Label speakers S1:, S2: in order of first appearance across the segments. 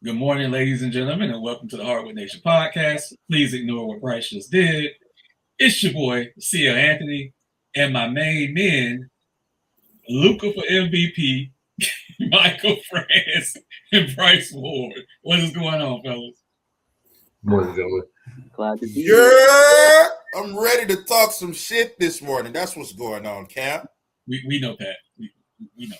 S1: Good morning, ladies and gentlemen, and welcome to the Hardwood Nation podcast. Please ignore what Bryce just did. It's your boy, C.L. Anthony, and my main men, Luca for MVP, Michael France, and Bryce Ward. What is going on, fellas?
S2: Morning, gentlemen.
S3: Glad to be here.
S4: Yeah, I'm ready to talk some shit this morning. That's what's going on, Cam.
S1: We know, Pat. We know.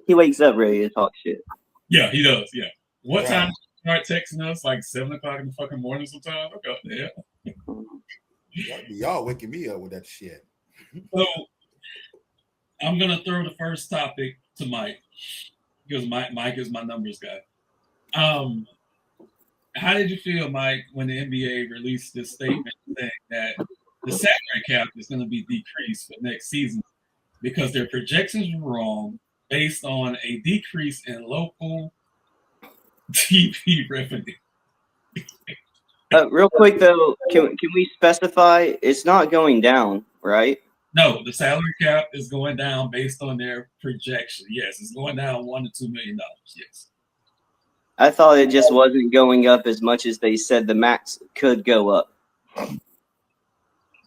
S3: He wakes up ready to talk shit.
S1: Yeah, he does. Yeah. What
S4: Yeah.
S1: time do you start texting us? Like 7 o'clock in the fucking morning sometimes? Okay, yeah.
S4: Y'all waking me up with that shit.
S1: So I'm gonna throw the first topic to Mike because Mike is my numbers guy. How did you feel, Mike, when the NBA released this statement saying that the salary cap is going to be decreased for next season because their projections were wrong based on a decrease in local TV revenue?
S3: Real quick though, can we specify it's not going down, right?
S1: No, the salary cap is going down based on their projection. Yes, it's going down $1 to $2 million. Yes.
S3: I thought it just wasn't going up as much as they said the max could go up.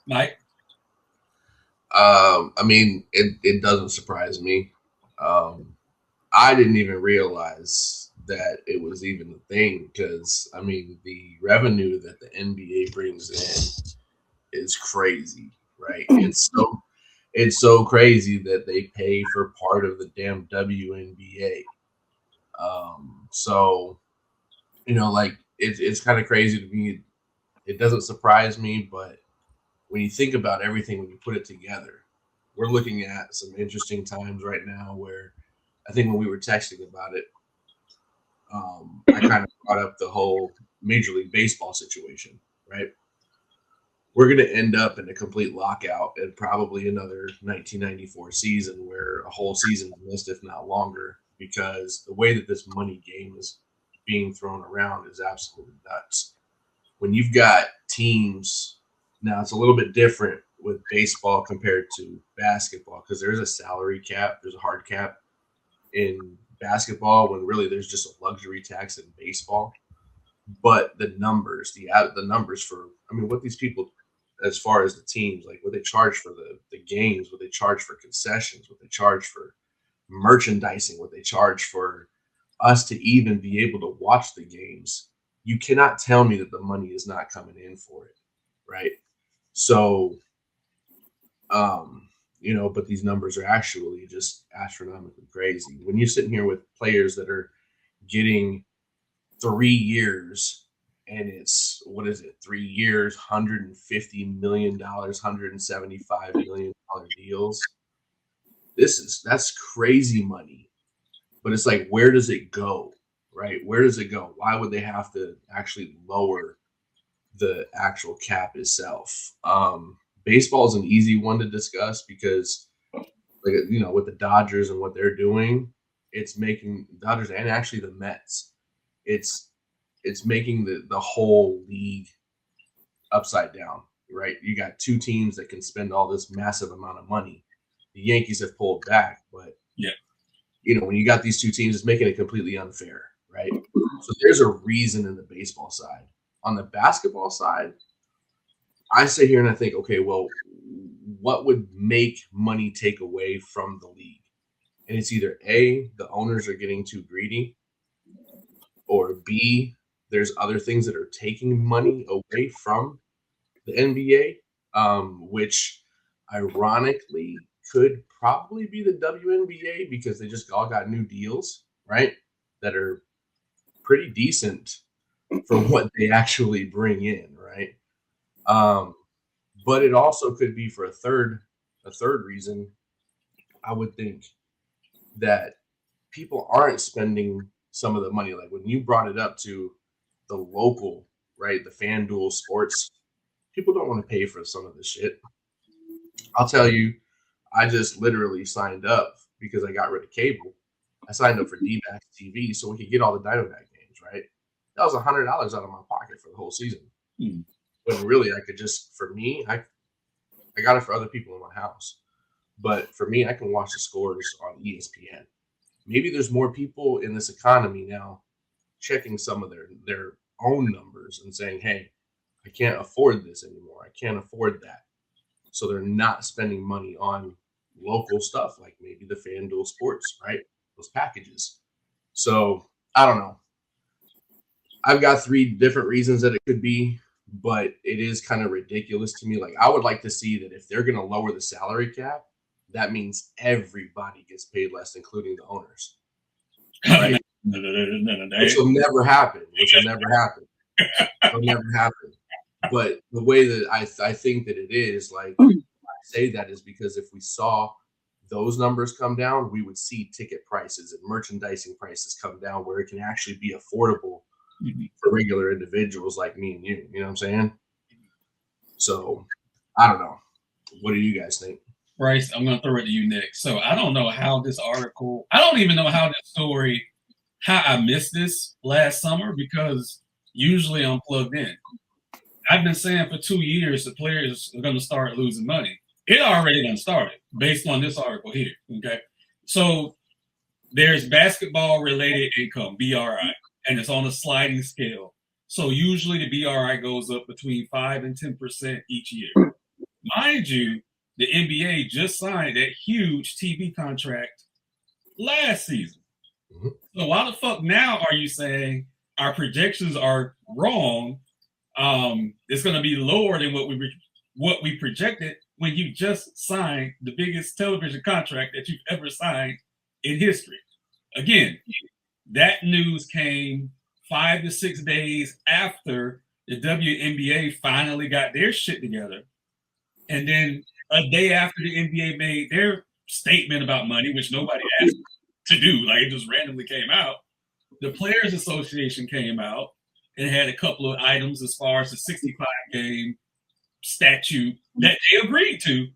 S1: Mike?
S2: It doesn't surprise me. I didn't even realize that it was even a thing because, the revenue that the NBA brings in is crazy, right? It's so crazy that they pay for part of the damn WNBA. It's kind of crazy to me. It doesn't surprise me, but when you think about everything, when you put it together, we're looking at some interesting times right now where I think when we were texting about it, I kind of brought up the whole Major League Baseball situation, right? We're going to end up in a complete lockout and probably another 1994 season where a whole season is missed, if not longer, because the way that this money game is being thrown around is absolutely nuts. When you've got teams, now it's a little bit different with baseball compared to basketball because there's a salary cap, there's a hard cap in basketball when really there's just a luxury tax in baseball. But the numbers for, what these people, as far as the teams, like what they charge for the games, what they charge for concessions, what they charge for merchandising, what they charge for us to even be able to watch the games, you cannot tell me that the money is not coming in for it, right? So, but these numbers are actually just astronomically crazy. When you're sitting here with players that are getting 3 years, and it's, 3 years, $150 million, $175 million deals. That's crazy money. But it's like, where does it go, right? Where does it go? Why would they have to actually lower the actual cap itself? Baseball is an easy one to discuss because, with the Dodgers and what they're doing, it's making Dodgers and actually the Mets, it's making the whole league upside down, right? You got two teams that can spend all this massive amount of money. The Yankees have pulled back, but
S1: yeah.
S2: When you got these two teams, it's making it completely unfair, right? So there's a reason in the baseball side. On the basketball side, I sit here and I think, okay, well, what would make money take away from the league? And it's either A, the owners are getting too greedy, or B, there's other things that are taking money away from the NBA, which ironically could probably be the WNBA because they just all got new deals, right? That are pretty decent for what they actually bring in, right? But it also could be for a third reason. I would think that people aren't spending some of the money. Like when you brought it up to the local, right? The FanDuel Sports, people don't want to pay for some of this shit. I'll tell you, I just literally signed up because I got rid of cable. I signed up for D-Max TV so we could get all the Diamondback games, right? That was $100 out of my pocket for the whole season. When really I could just, for me, I got it for other people in my house. But for me, I can watch the scores on ESPN. maybe there's more people in this economy now checking some of their own numbers and saying, hey, I can't afford this anymore. I can't afford that. So they're not spending money on local stuff like maybe the FanDuel Sports, right? Those packages. So I don't know. I've got 3 different reasons that it could be, but it is kind of ridiculous to me. Like, I would like to see that if they're going to lower the salary cap, that means everybody gets paid less, including the owners. Right? Which will never happen. It'll never happen. But the way that I think that it is, like, I say that is because if we saw those numbers come down, we would see ticket prices and merchandising prices come down where it can actually be affordable for regular individuals like me and you. You know what I'm saying? So I don't know. What do you guys think?
S1: Bryce, I'm going to throw it to you next. So I don't know how this article, I don't even know how this story, how I missed this last summer because usually I'm plugged in. I've been saying for 2 years the players are going to start losing money. It already done started based on this article here. Okay. So there's basketball related income, BRI, and it's on a sliding scale. So usually the BRI goes up between 5 and 10% each year. Mind you, the NBA just signed that huge TV contract last season. So why the fuck now are you saying our projections are wrong? It's going to be lower than what we projected when you just signed the biggest television contract that you've ever signed in history. Again, that news came 5 to 6 days after the WNBA finally got their shit together. And then a day after the NBA made their statement about money, which nobody asked to do, like it just randomly came out, the Players Association came out and had a couple of items as far as the 65-game statute that they agreed to,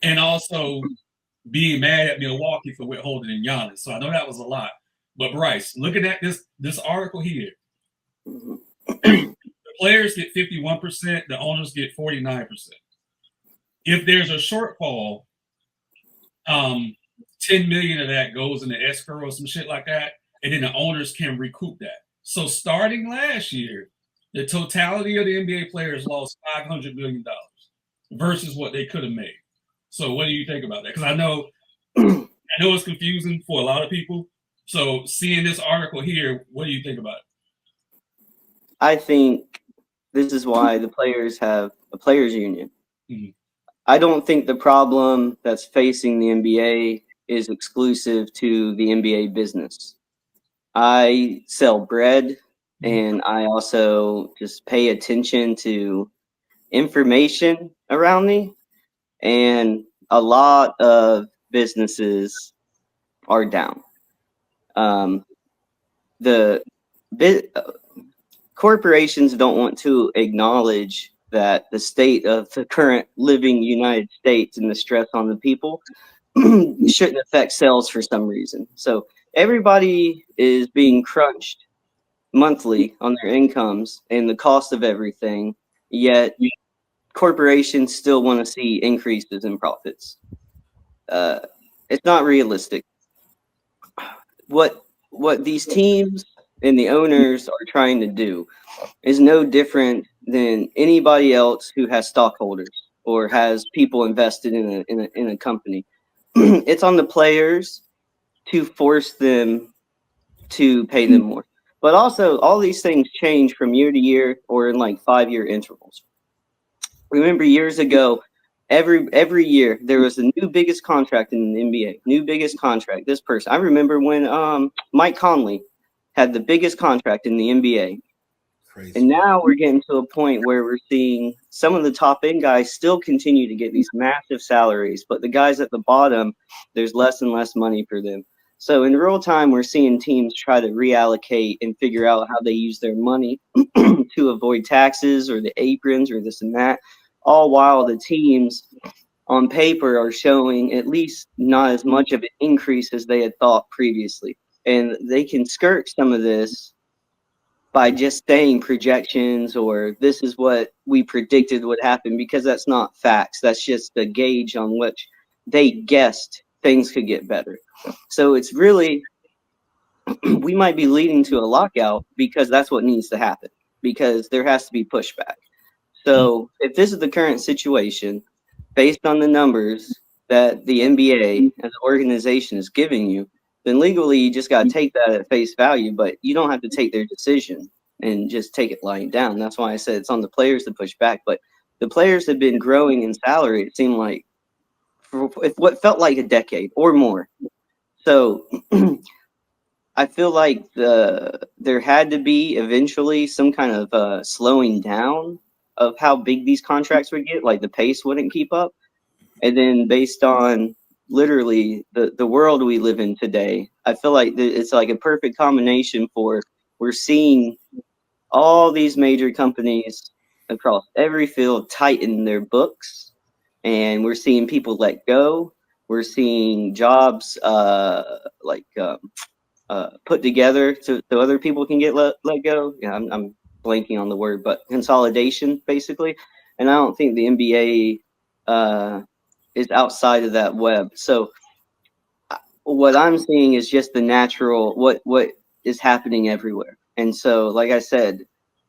S1: and also being mad at Milwaukee for withholding in Giannis. So I know that was a lot. But Bryce, looking at this article here, the players get 51%, the owners get 49%. If there's a shortfall, 10 million of that goes into escrow or some shit like that, and then the owners can recoup that. So starting last year, the totality of the NBA players lost $500 million versus what they could have made. So what do you think about that? Because I know it's confusing for a lot of people. So seeing this article here, what do you think about it?
S3: I think this is why the players have a players union. Mm-hmm. I don't think the problem that's facing the NBA is exclusive to the NBA business. I sell bread, and I also just pay attention to information around me, and a lot of businesses are down. Corporations don't want to acknowledge that the state of the current living United States and the stress on the people shouldn't affect sales for some reason. So everybody is being crunched monthly on their incomes and the cost of everything, yet corporations still want to see increases in profits. It's not realistic. What these teams and the owners are trying to do is no different than anybody else who has stockholders or has people invested in a company. It's on the players to force them to pay them more. But also, all these things change from year to year or in like 5-year intervals. Remember years ago, every year there was a new biggest contract in the NBA, new biggest contract. This person, I remember when Mike Conley had the biggest contract in the NBA. Crazy. And now we're getting to a point where we're seeing some of the top end guys still continue to get these massive salaries, but the guys at the bottom, there's less and less money for them. So in real time, we're seeing teams try to reallocate and figure out how they use their money to avoid taxes or the aprons or this and that, all while the teams on paper are showing at least not as much of an increase as they had thought previously. And they can skirt some of this by just saying projections or this is what we predicted would happen, because that's not facts. That's just a gauge on which they guessed things could get better. So it's really, we might be leading to a lockout because that's what needs to happen, because there has to be pushback. So if this is the current situation, based on the numbers that the NBA as an organization is giving you, then legally you just got to take that at face value, but you don't have to take their decision and just take it lying down. That's why I said it's on the players to push back. But the players have been growing in salary, it seemed like, for what felt like a decade or more. So I feel like there had to be eventually some kind of slowing down of how big these contracts would get, like the pace wouldn't keep up. And then based on literally the world we live in today, I feel like it's like a perfect combination for, we're seeing all these major companies across every field tighten their books, and we're seeing people let go. We're seeing jobs put together so other people can get let go. Yeah, I'm blanking on the word, but consolidation basically. And I don't think the NBA is outside of that web. So what I'm seeing is just the natural what is happening everywhere. And so, like I said,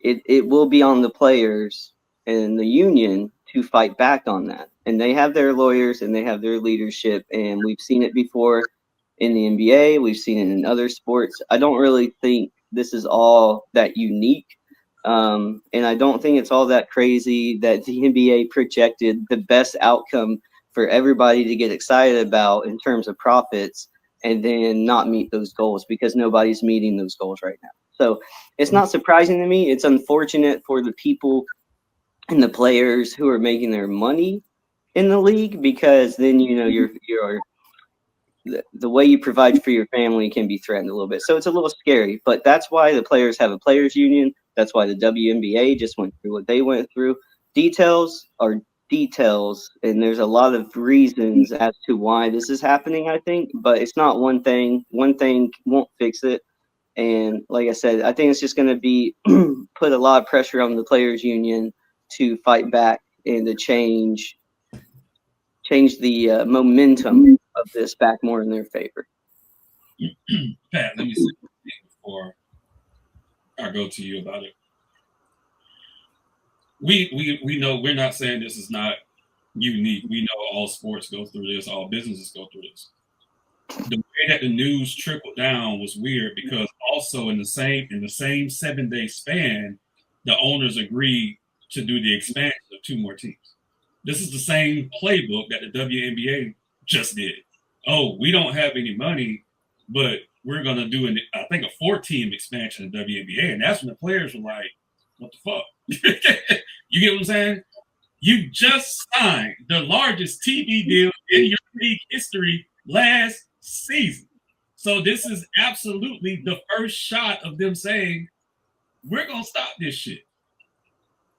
S3: it will be on the players and the union to fight back on that. And they have their lawyers and they have their leadership, and we've seen it before in the NBA, we've seen it in other sports. I don't really think this is all that unique. And I don't think it's all that crazy that the NBA projected the best outcome for everybody to get excited about in terms of profits, and then not meet those goals, because nobody's meeting those goals right now. So it's not surprising to me. It's unfortunate for the people and the players who are making their money in the league, because then you're the way you provide for your family can be threatened a little bit. So it's a little scary, but that's why the players have a players union. That's why the WNBA just went through what they went through. Details are details, and there's a lot of reasons as to why this is happening, I think, but it's not one thing. One thing won't fix it. And like I said, I think it's just going to be put a lot of pressure on the players union to fight back and to change the momentum of this back more in their favor.
S1: Pat, let me say something before I go to you about it. We know, we're not saying this is not unique. We know all sports go through this, all businesses go through this. The way that the news trickled down was weird, because also in the same 7-day span, the owners agreed to do the expansion of 2 more teams. This is the same playbook that the WNBA just did. Oh, we don't have any money, but we're going to do, I think, a 4-team expansion of WNBA. And that's when the players were like, what the fuck? You get what I'm saying? You just signed the largest TV deal in your league history last season. So this is absolutely the first shot of them saying, we're going to stop this shit.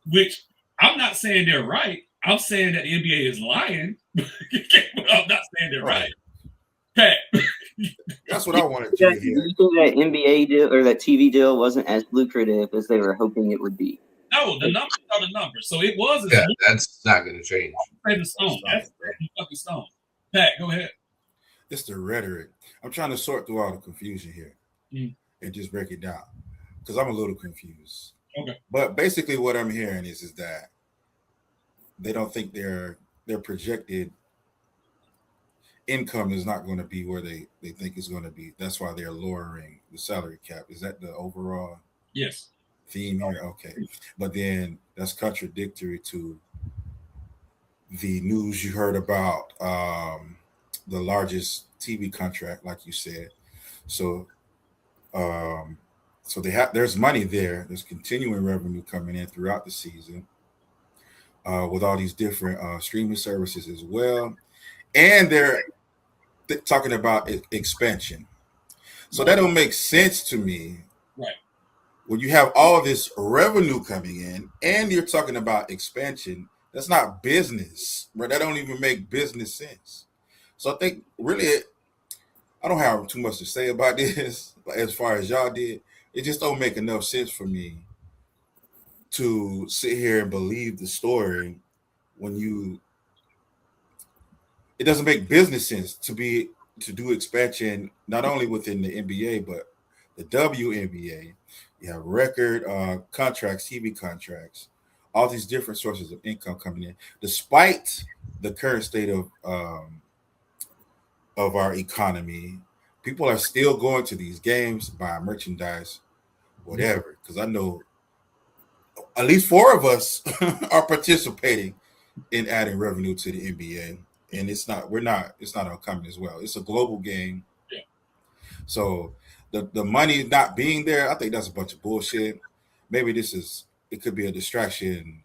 S1: Which, I'm not saying they're right. I'm saying that the NBA is lying. I'm not saying they're right. Pat.
S4: That's what I wanted to hear.
S3: You think that NBA deal or that TV deal wasn't as lucrative as they were hoping it would be?
S1: No, the numbers are the numbers. So it was.
S2: Yeah, that's not going to change.
S1: The stone. That's fucking stone. Pat, go ahead.
S4: It's the rhetoric. I'm trying to sort through all the confusion here and just break it down, because I'm a little confused.
S1: Okay.
S4: But basically what I'm hearing is that they don't think their projected income is not going to be where they think it's going to be. That's why they're lowering the salary cap. Is that the overall theme here? Okay. But then that's contradictory to the news you heard about the largest TV contract, like you said. So there's money there. There's continuing revenue coming in throughout the season with all these different streaming services as well. And they're talking about expansion. So that don't make sense to me.
S1: Right.
S4: When you have all this revenue coming in and you're talking about expansion, that's not business, right? That don't even make business sense. So I think really, I don't have too much to say about this as far as y'all did. It just don't make enough sense for me to sit here and believe the story when it doesn't make business sense to be to do expansion not only within the NBA but the WNBA. You have record contracts, TV contracts, all these different sources of income coming in, despite the current state of our economy. People are still going to these games, buying merchandise, whatever. Because I know at least 4 of us are participating in adding revenue to the NBA, and it's not uncommon as well. It's a global game,
S1: Yeah.
S4: so the money not being there, I think that's a bunch of bullshit. Maybe it could be a distraction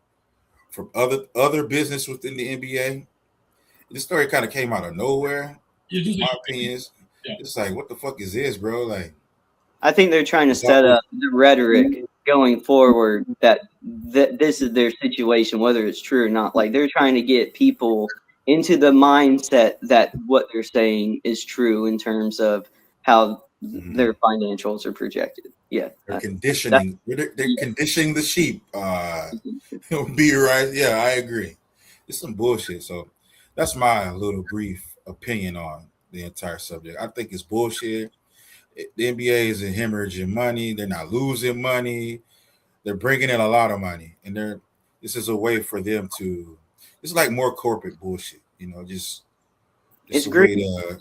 S4: from other business within the NBA. This story kind of came out of nowhere.
S1: You
S4: My opinion is,
S1: Yeah.
S4: it's like, what the fuck is this, bro? Like,
S3: I think they're trying to set up the rhetoric going forward that this is their situation, whether it's true or not. Like, they're trying to get people into the mindset that what they're saying is true in terms of how their financials are projected. Yeah,
S4: they're conditioning. They're conditioning the sheep. Be right. Yeah, I agree. It's some bullshit. So that's my little brief opinion on the entire subject. I think it's bullshit. The NBA is hemorrhaging money. They're not losing money. They're bringing in a lot of money, and this is a way for them to. It's like more corporate bullshit, just
S3: it's
S4: a
S3: great.
S4: way to,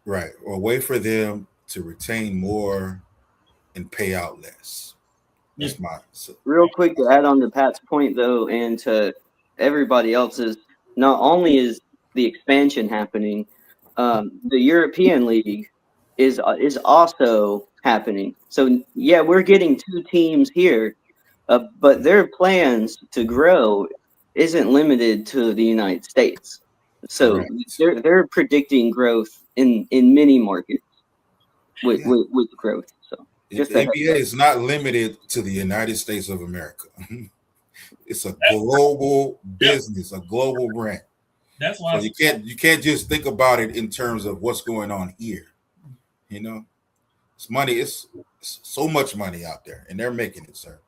S4: right, or a way for them to retain more and pay out less. That's my
S3: real quick to add on to Pat's point though, and to everybody else's. Not only is the expansion happening, the European League is also happening. So yeah, we're getting 2 teams here, but their plans to grow isn't limited to the United States. So they're predicting growth in many markets with growth. So
S4: the NBA is not limited to the United States of America. It's a global business, a global brand.
S1: That's why
S4: so you can't just think about it in terms of what's going on here. It's money. It's so much money out there, and they're making it, sir.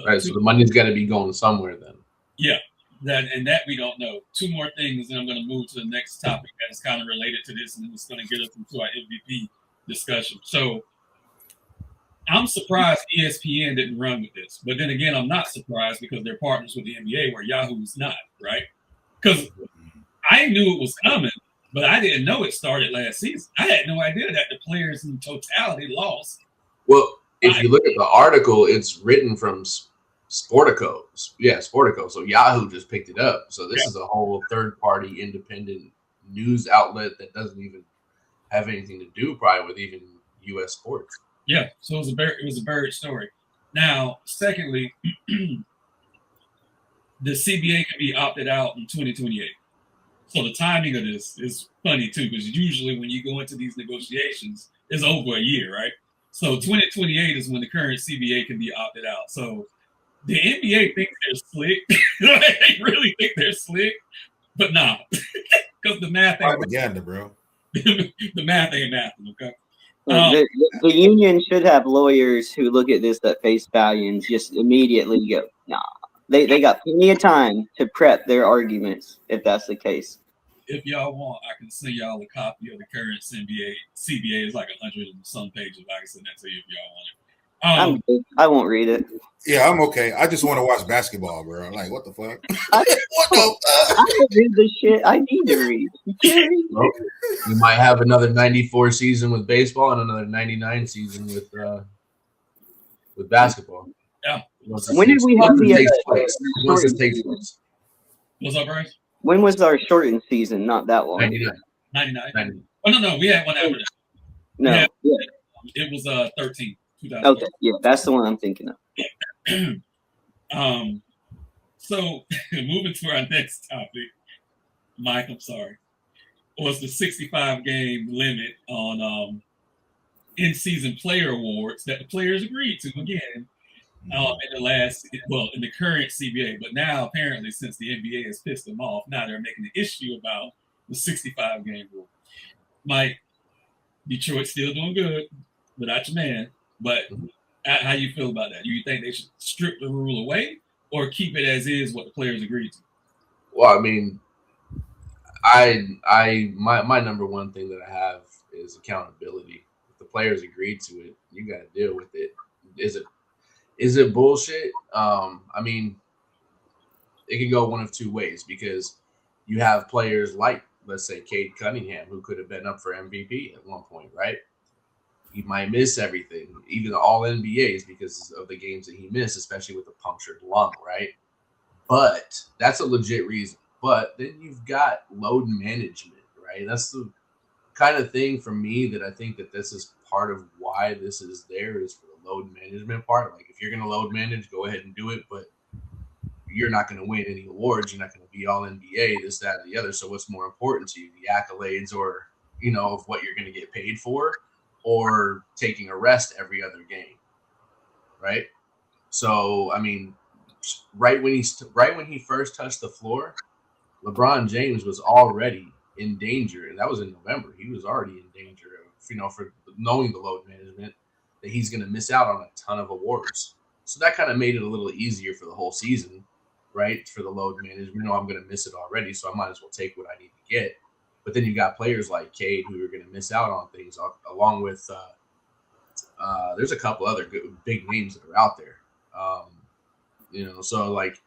S2: Right. So the money's got to be going somewhere then.
S1: Yeah. That we don't know. 2 more things, and I'm going to move to the next topic that is kind of related to this, and it's going to get us into our MVP discussion. So I'm surprised ESPN didn't run with this, but then again, I'm not surprised because they're partners with the NBA, where Yahoo's not, right? Because I knew it was coming, but I didn't know it started last season. I had no idea that the players in totality lost.
S2: Well, if you look at the article, it's written from Sportico. Yeah, Sportico. So Yahoo just picked it up. So this is a whole third-party independent news outlet that doesn't even have anything to do probably with even U.S. sports.
S1: Yeah, so it was a buried story. Now, secondly, the CBA can be opted out in 2028. So the timing of this is funny too, because usually when you go into these negotiations, it's over a year, right? So 2028 is when the current CBA can be opted out. So the NBA thinks they're slick. They really think they're slick, but nah, because the math ain't
S4: propaganda, bro.
S1: The math ain't mathing, okay?
S3: The union should have lawyers who look at this at face value and just immediately go, nah. They got plenty of time to prep their arguments if that's the case.
S1: If y'all want, I can send y'all a copy of the current CBA. It's like 100 and some pages. I can send that to you if y'all want it.
S3: I won't read it.
S4: Yeah, I'm okay. I just want to watch basketball, bro. I'm like, what the fuck?
S3: I don't read this shit. I need to read.
S2: Well, you might have another 94 season with baseball and another 99 season with basketball.
S1: Yeah.
S3: When did we have
S2: once this takes place?
S1: What's up, Bryce?
S3: When was our shortened season? Not that long.
S1: 99. Oh no, we had one after that.
S3: No,
S1: it was 13. 2000.
S3: Okay, yeah, that's the one I'm thinking of.
S1: So moving to our next topic, Mike, I'm sorry, was the 65 game limit on in-season player awards that the players agreed to again in the current CBA. But now apparently, since the NBA has pissed them off, now they're making an issue about the 65 game rule. Mike, Detroit's still doing good without your man, but how you feel about that? Do you think they should strip the rule away or keep it as is what the players agreed to?
S2: Well, I mean, My number one thing that I have is accountability. If the players agreed to it, you got to deal with it. Is it bullshit? I mean, it can go one of two ways because you have players like, let's say, Cade Cunningham, who could have been up for MVP at one point, right? He might miss everything, even all NBAs, because of the games that he missed, especially with a punctured lung, right? But that's a legit reason. But then you've got load management, right? That's the kind of thing for me that I think that this is part of why this is there is for the load management part. Like if you're going to load manage, go ahead and do it, but you're not going to win any awards. You're not going to be all NBA, this, that, and the other. So what's more important to you, the accolades or, of what you're going to get paid for or taking a rest every other game, right? So, I mean, right when he first touched the floor, LeBron James was already in danger, and that was in November. He was already in danger of, for knowing the load management, that he's going to miss out on a ton of awards. So that kind of made it a little easier for the whole season, right? For the load management, I'm going to miss it already, so I might as well take what I need to get. But then you got players like Cade who are going to miss out on things, along with there's a couple other big names that are out there. So like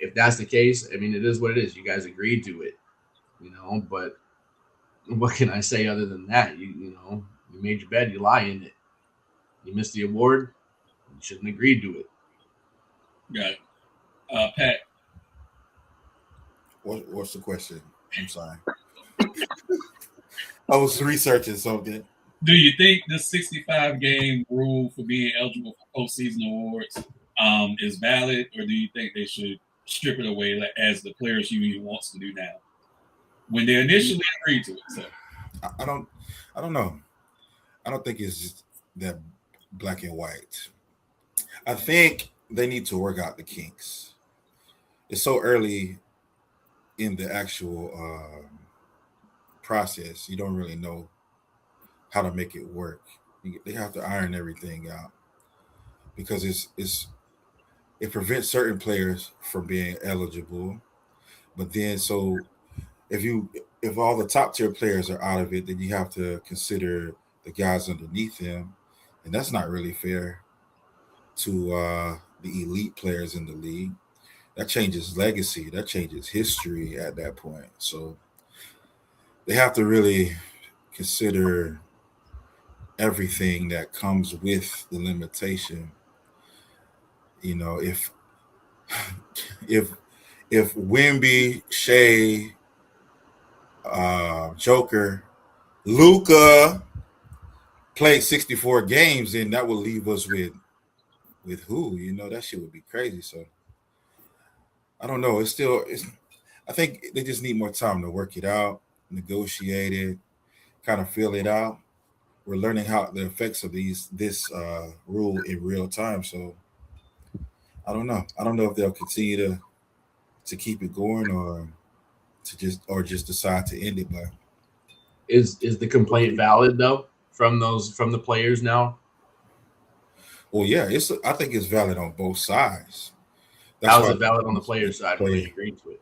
S2: if that's the case, I mean, it is what it is. You guys agreed to it, but what can I say other than that? You made your bed, you lie in it. You missed the award, you shouldn't agree to it.
S1: Got it. Pat.
S4: What's the question? I'm sorry. I was researching something.
S1: Do you think the 65-game rule for being eligible for postseason awards is valid, or do you think they should strip it away as the Players Union wants to do now when they initially agreed to it? So
S4: I don't know. I don't think it's just that black and white. I think they need to work out the kinks. It's so early in the actual process. You don't really know how to make it work. They have to iron everything out because it prevents certain players from being eligible. But then, so if all the top tier players are out of it, then you have to consider the guys underneath them, and that's not really fair to the elite players in the league. That changes legacy. That changes history at that point. So they have to really consider everything that comes with the limitation. If Wemby, Shea, Joker, Luca played 64 games, then that will leave us with who? That shit would be crazy. So I don't know. I think they just need more time to work it out, negotiate it, kind of feel it out. We're learning how the effects of this rule in real time. So I don't know. I don't know if they'll continue to keep it going or just decide to end it. But
S2: is the complaint valid though from the players now?
S4: Well, yeah, I think it's valid on both sides.
S2: How is it valid on the players' side when they agreed to it?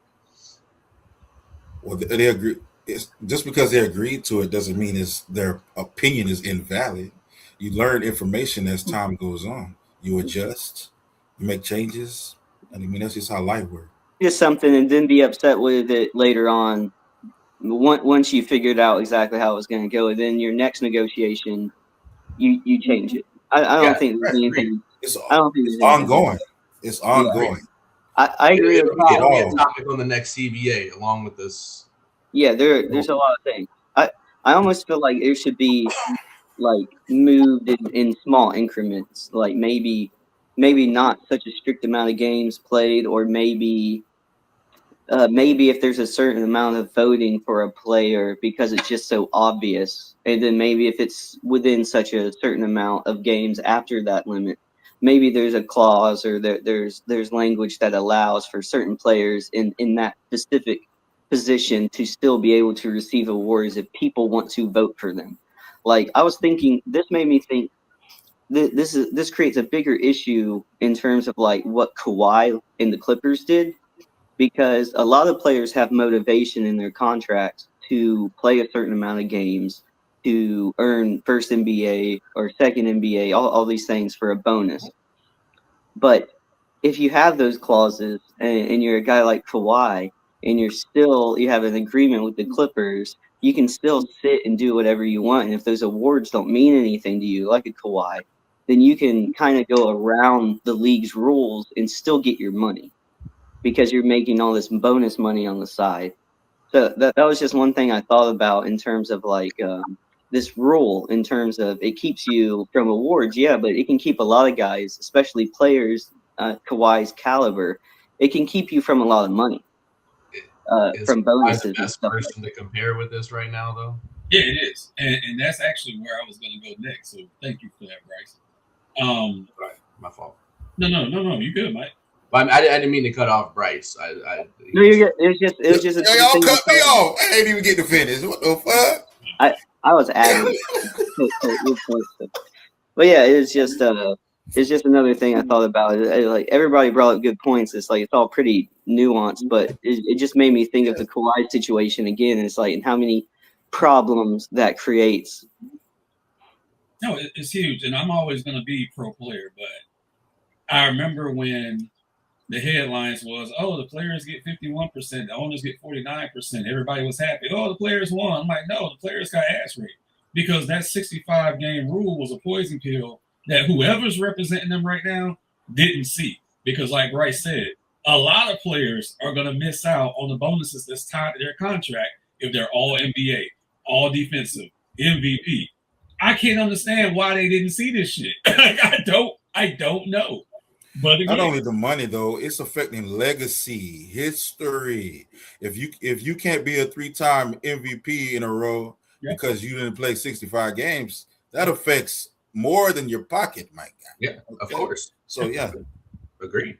S4: Well, they agree. Just because they agreed to it doesn't mean their opinion is invalid. You learn information as time goes on. You adjust, you make changes. And I mean, that's just how life works.
S3: Just something and then be upset with it later on. Once you figured out exactly how it was going to go, and then your next negotiation, you change it. I don't think there's anything. I don't think
S4: it's ongoing. It's ongoing.
S3: I agree.
S2: It'll be a topic on the next CBA along with this.
S3: Yeah, there's a lot of things. I almost feel like it should be like moved in small increments. Like maybe not such a strict amount of games played, or maybe if there's a certain amount of voting for a player because it's just so obvious, and then maybe if it's within such a certain amount of games after that limit, maybe there's a clause or there's language that allows for certain players in that specific position to still be able to receive awards if people want to vote for them. Like I was thinking, this made me think this creates a bigger issue in terms of like what Kawhi and the Clippers did. because a lot of players have motivation in their contracts to play a certain amount of games, to earn first NBA or second NBA, all these things for a bonus. But if you have those clauses and you're a guy like Kawhi and you have an agreement with the Clippers, you can still sit and do whatever you want. And if those awards don't mean anything to you, like a Kawhi, then you can kind of go around the league's rules and still get your money because you're making all this bonus money on the side. So that was just one thing I thought about in terms of like this rule, in terms of it keeps you from awards, yeah, but it can keep a lot of guys, especially players Kawhi's caliber, it can keep you from a lot of money, from bonuses.
S2: Is the best person to compare with this right now, though?
S1: Yeah, it is, and that's actually where I was going to go next. So thank you for that, Bryce.
S2: Right, my fault.
S1: No, you good, Mike.
S2: But I didn't mean to cut off Bryce.
S3: No, you're good. It was just.
S4: Y'all cut me off. I ain't even get to finish. What the fuck?
S3: I was adding. But yeah, it's just another thing I thought about. Like everybody brought up good points. It's like it's all pretty nuanced, but it just made me think of the Kawhi situation again. And it's like, and how many problems that creates.
S1: No, it's huge, and I'm always going to be pro player. But I remember when the headlines was, "Oh, the players get 51%, the owners get 49%." Everybody was happy. Oh, the players won. I'm like, no, the players got ass raped because that 65-game rule was a poison pill that whoever's representing them right now didn't see. Because like Bryce said, a lot of players are going to miss out on the bonuses that's tied to their contract if they're all NBA, all defensive, MVP. I can't understand why they didn't see this shit. I don't know. But again,
S4: not only the money though, it's affecting legacy, history. If you can't be a 3-time MVP in a row because you didn't play 65 games, that affects more than your pocket, my guy.
S2: Yeah, okay? Of course.
S4: So yeah,
S2: agreed.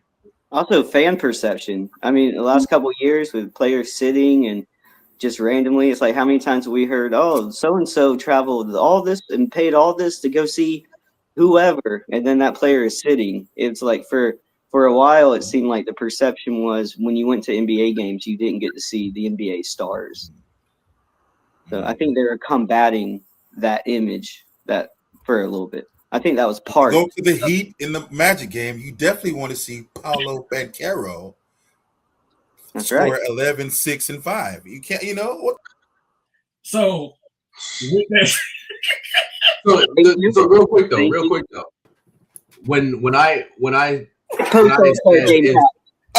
S3: Also, fan perception. I mean, the last couple of years with players sitting and just randomly, it's like how many times have we heard, "Oh, so and so traveled all this and paid all this to go see whoever," and then that player is sitting. It's like for a while, it seemed like the perception was when you went to NBA games, you didn't get to see the NBA stars. So I think they were combating that image that for a little bit. I think that was part.
S4: Go to the Heat in the Magic game. You definitely want to see Paolo Banchero.
S3: That's
S4: score
S3: right.
S4: 11, 6, and 5. You can't, what?
S1: So, with that,
S2: so real quick though, when I
S3: I got muted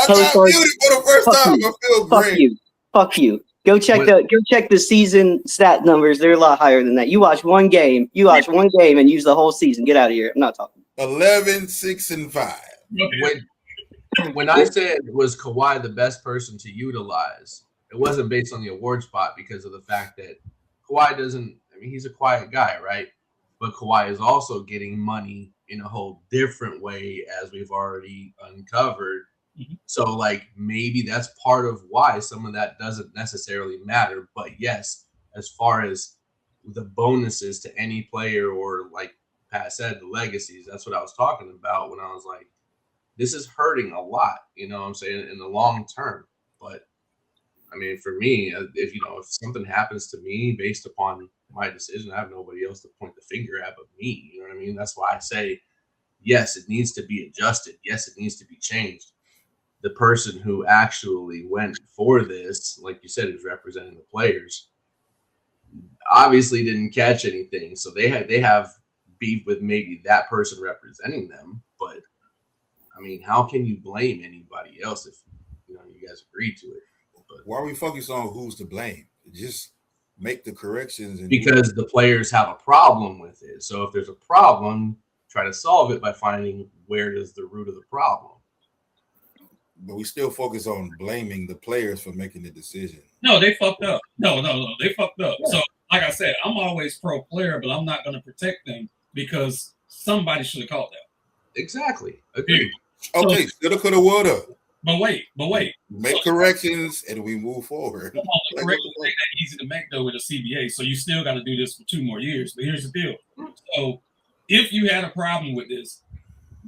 S3: for
S4: the first time. I feel great.
S3: Fuck you. Go check the season stat numbers. They're a lot higher than that. You watch one game and use the whole season. Get out of here. I'm not talking.
S4: 11, 6, and 5.
S2: When I said was Kawhi the best person to utilize, it wasn't based on the award spot because of the fact that Kawhi doesn't. I mean, he's a quiet guy, right? But Kawhi is also getting money in a whole different way, as we've already uncovered. Mm-hmm. So, like, maybe that's part of why some of that doesn't necessarily matter. But yes, as far as the bonuses to any player, or like Pat said, the legacies, that's what I was talking about when I was like, this is hurting a lot, you know what I'm saying, in the long term. But I mean, for me, if something happens to me based upon my decision, I have nobody else to point the finger at but me. You know what I mean? That's why I say, yes, it needs to be adjusted. Yes, it needs to be changed. The person who actually went for this, like you said, is representing the players, obviously didn't catch anything. So they have beef with maybe that person representing them. But I mean, how can you blame anybody else if you guys agreed to it? But
S4: why are we focused on who's to blame? Just make the corrections.
S2: Because the players have a problem with it. So if there's a problem, try to solve it by finding where is the root of the problem.
S4: But we still focus on blaming the players for making the decision.
S1: No, they fucked up. No, they fucked up. Yeah. So, like I said, I'm always pro player, but I'm not going to protect them because somebody should have called them.
S2: Exactly. Agreed.
S4: Okay, shoulda, coulda, woulda.
S1: But wait.
S4: Make corrections and we move forward.
S1: The corrections ain't that easy to make though with a CBA, so you still got to do this for 2 more years. But here's the deal. So if you had a problem with this,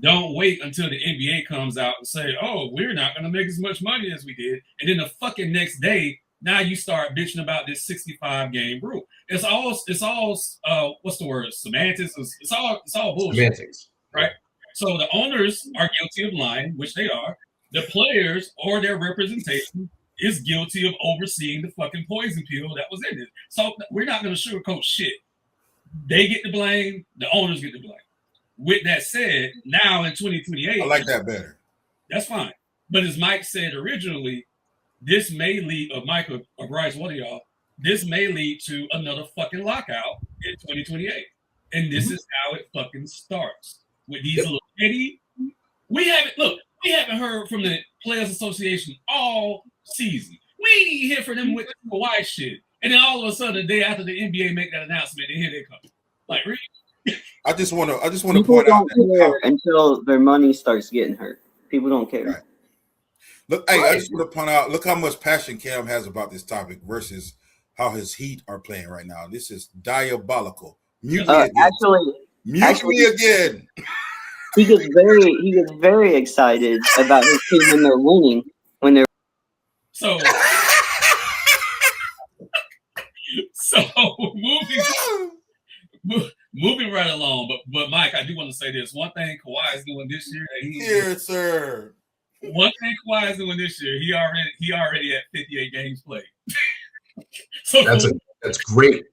S1: Don't wait until the NBA comes out and say, "Oh, we're not going to make as much money as we did," and then the fucking next day, now you start bitching about this 65 game rule. It's all what's the word? Semantics. It's all bullshit,
S2: Semantics.
S1: right? So the owners are guilty of lying, which they are. The players or their representation is guilty of overseeing the fucking poison pill that was in it. So we're not going to sugarcoat shit. They get the blame. The owners get the blame. With that said, now in 2028,
S4: I like that better.
S1: That's fine. But as Mike said originally, this may lead, or Mike or Bryce, one of y'all, this may lead to another fucking lockout in 2028. And this is how it fucking starts. With these little petty, we haven't heard from the Players Association all season. We ain't even hear from them with the Kawhi shit. And then all of a sudden, the day after the NBA make that announcement, and here they come. Like, really?
S4: I just want to
S3: People
S4: point out
S3: don't care until their money starts getting hurt. People don't care.
S4: Right. Look, hey, I just want to point out, look how much passion Cam has about this topic versus how his Heat are playing right now. This is diabolical. Mute me again.
S3: He gets very excited about his team when they're winning. When they're
S1: so moving right along. But Mike, I do want to say this. One thing Kawhi is doing this year that
S4: Yes, sir.
S1: One thing Kawhi is doing this year, he already at 58 games played. So
S2: that's great.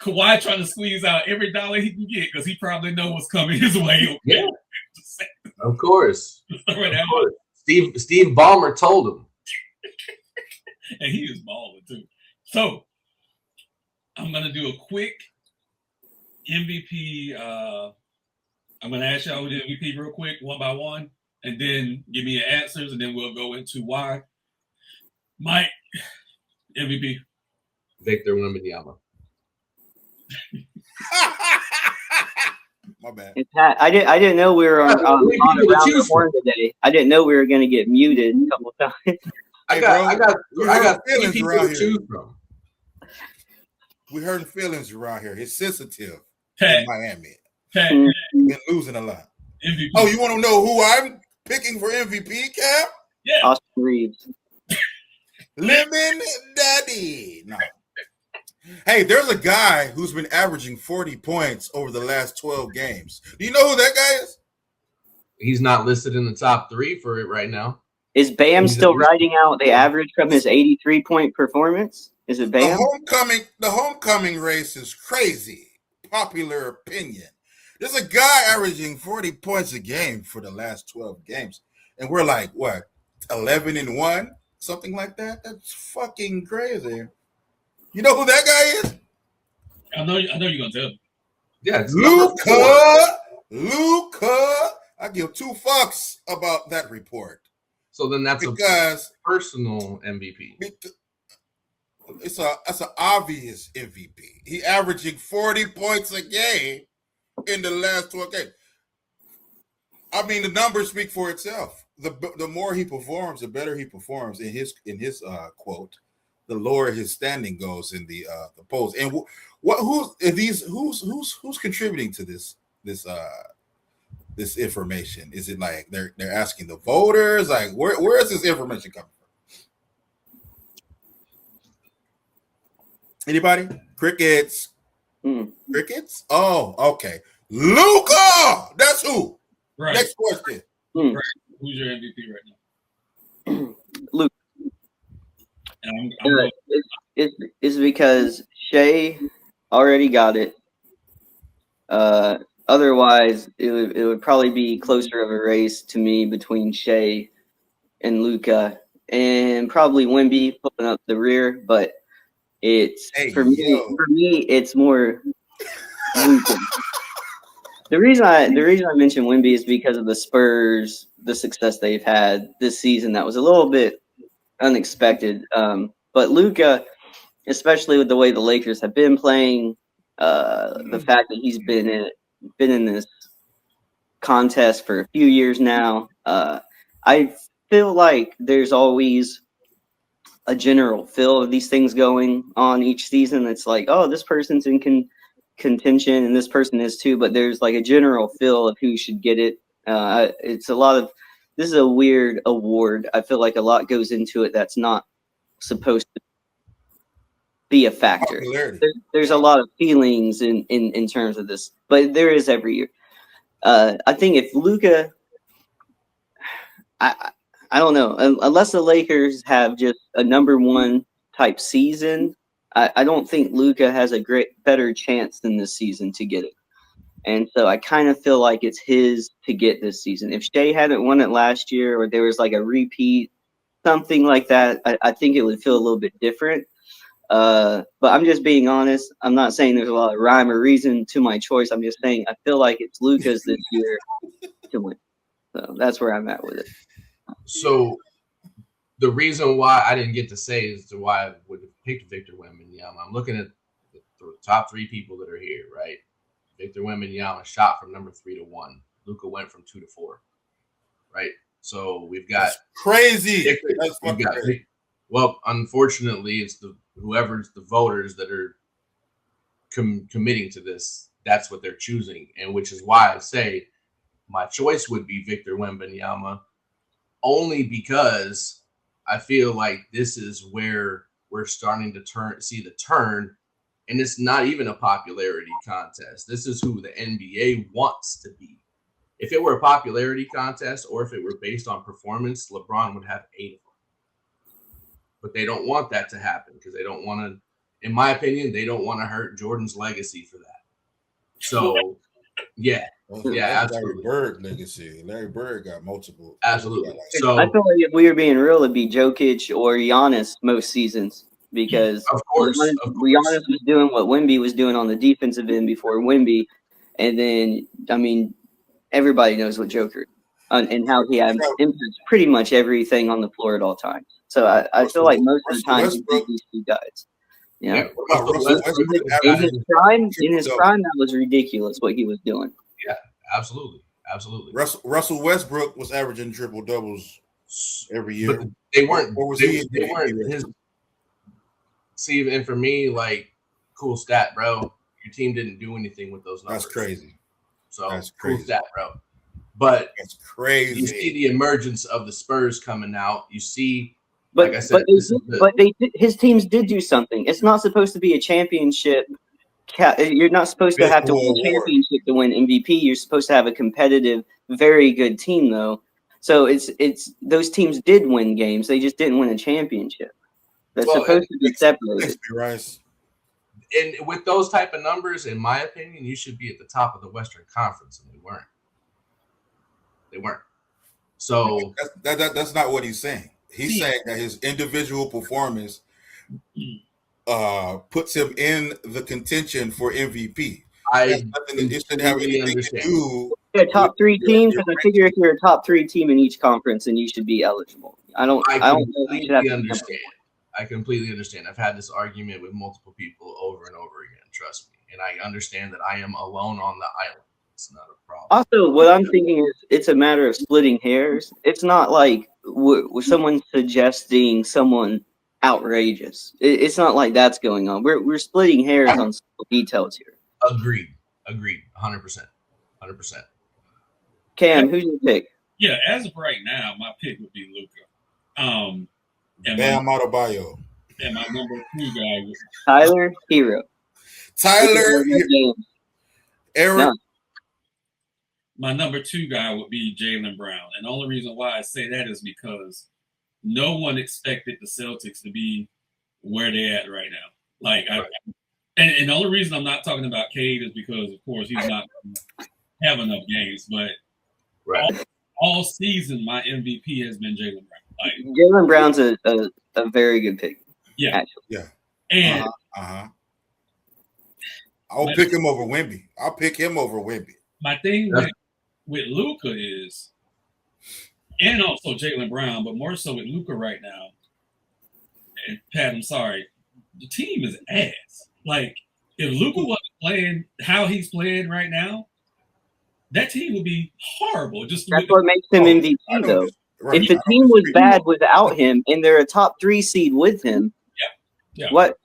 S1: Kawhi trying to squeeze out every dollar he can get because he probably knows what's coming his way. Okay?
S2: Yeah, of course.
S1: Right,
S2: Steve Ballmer told him,
S1: and he is balling too. So I'm gonna do a quick MVP. I'm gonna ask y'all who the MVP real quick, one by one, and then give me your answers, and then we'll go into why. Mike, MVP.
S2: Victor Wembanyama.
S4: My bad.
S3: I didn't know we were on around the horn today. I didn't know we were going to get muted a couple of times.
S2: I got
S4: feelings around here.
S2: Choose from.
S4: We heard feelings around here. He's sensitive
S1: Pat,
S4: in Miami.
S1: Pat,
S4: been losing a lot.
S1: MVP.
S4: Oh, you want to know who I'm picking for MVP, Cap?
S1: Yeah.
S3: Austin Reeves.
S4: Lemon Daddy. No. Hey, there's a guy who's been averaging 40 points over the last 12 games. Do you know who that guy is?
S2: He's not listed in the top 3 for it right now.
S3: Is Bam still riding out the average from his 83-point performance? Is it Bam?
S4: The homecoming race is crazy. Popular opinion. There's a guy averaging 40 points a game for the last 12 games. And we're like, what, 11-1? Something like that? That's fucking crazy. You know who that guy is?
S1: I know you're gonna tell me.
S2: Yeah, it's
S4: Luka. I give 2 fucks about that report.
S2: So then that's
S4: because
S2: a personal MVP.
S4: That's an obvious MVP. He averaging 40 points a game in the last 12 games. I mean, the numbers speak for itself. The more he performs, the better he performs. In his quote, the lower his standing goes in the polls. And who's contributing to this information? Is it like they're asking the voters? Like where is this information coming from? Anybody? Crickets. Crickets? Oh, okay. Luka! That's who.
S1: Right.
S4: Next question.
S1: Right. Who's your MVP right now?
S3: Luke.
S1: And
S3: It's because Shea already got it. Otherwise, it would probably be closer of a race to me between Shea and Luka, and probably Wemby pulling up the rear. But it's for me, it's more Luka. The reason I mention Wemby is because of the Spurs, the success they've had this season. That was a little bit unexpected. But Luka, especially with the way the Lakers have been playing, the fact that he's been in this contest for a few years now, I feel like there's always a general feel of these things going on each season. It's like, oh, this person's in contention and this person is too, but there's like a general feel of who should get it It's a lot of. This is a weird award. I feel like a lot goes into it that's not supposed to be a factor. There's a lot of feelings in terms of this, but there is every year. I think if Luka, I don't know, unless the Lakers have just a number one type season, I don't think Luka has a better chance than this season to get it. And so I kind of feel like it's his to get this season. If Shea hadn't won it last year, or there was like a repeat, something like that, I think it would feel a little bit different. But I'm just being honest. I'm not saying there's a lot of rhyme or reason to my choice. I'm just saying I feel like it's Luka's this year to win. So that's where I'm at with it.
S2: So the reason why I didn't get to say is to why I would have picked Victor Wembanyama. I'm looking at the top three people that are here, right? Victor Wembanyama shot from number 3 to 1. Luka went from 2 to 4, right? So we've got
S4: crazy. That's
S2: crazy. Well, unfortunately, it's whoever's the voters that are committing to this. That's what they're choosing, and which is why I say my choice would be Victor Wembanyama, only because I feel like this is where we're starting to see the turn. And it's not even a popularity contest. This is who the NBA wants to be. If it were a popularity contest, or if it were based on performance, LeBron would have 8 of them. But they don't want that to happen because they don't want to, in my opinion, they don't want to hurt Jordan's legacy for that. So, yeah. Yeah, absolutely.
S4: Larry Bird legacy. Larry Bird got multiple.
S2: Absolutely. So
S3: I feel like if we were being real, it'd be Jokic or Giannis most seasons. Because
S2: of course.
S3: Giannis was doing what Wemby was doing on the defensive end before Wemby, and then everybody knows what Joker and how he impacts pretty much everything on the floor at all times. So I feel like most of the time he beat these two guys. Yeah. In his prime, that was ridiculous what he was doing.
S2: Yeah, absolutely.
S4: Russell Westbrook was averaging triple doubles every year.
S2: But they weren't. Or was they weren't his. See, and for me, like, cool stat, bro. Your team didn't do anything with those numbers.
S4: That's crazy.
S2: So cool stat, bro. But
S4: that's crazy.
S2: You see the emergence of the Spurs coming out. You see,
S3: but,
S2: like I said,
S3: his teams did do something. It's not supposed to be a championship. You're not supposed to have to win a championship to win MVP. You're supposed to have a competitive, very good team, though. So it's those teams did win games. They just didn't win a championship. They're supposed to be separated.
S2: And with those type of numbers, in my opinion, you should be at the top of the Western Conference, and they weren't. So
S4: that's not what he's saying. He's saying that his individual performance puts him in the contention for MVP.
S2: I completely understand.
S3: They're top 3 teams, and I figure if you're a top 3 team in each conference, then you should be eligible. I completely
S2: understand. I completely understand. I've had this argument with multiple people over and over again. Trust me, and I understand that I am alone on the island. It's not a problem.
S3: Also, what I'm thinking is it's a matter of splitting hairs. It's not like someone suggesting someone outrageous. It's not like that's going on. We're splitting hairs on details here.
S2: Agreed. 100%.
S3: Cam, who's your pick?
S1: Yeah, as of right now, my pick would be Luka.
S4: Bam Adebayo.
S1: And my number 2 guy was
S3: Tyler Hero.
S4: Eric.
S3: No.
S1: My number 2 guy would be Jaylen Brown. And the only reason why I say that is because no one expected the Celtics to be where they're at right now. And the only reason I'm not talking about Cade is because, of course, he's not have enough games. But all season, my MVP has been Jaylen Brown.
S3: Jaylen Brown's a very good pick.
S1: Yeah.
S3: Actually.
S4: Yeah.
S1: And
S4: I'll pick him over Wemby.
S1: My thing with Luka is, and also Jaylen Brown, but more so with Luka right now, and Pat, I'm sorry, the team is ass. Like, if Luka wasn't playing how he's playing right now, that team would be horrible. That's
S3: what makes him MVP, though. Right. If the team was bad without him and they're a top 3 seed with him, that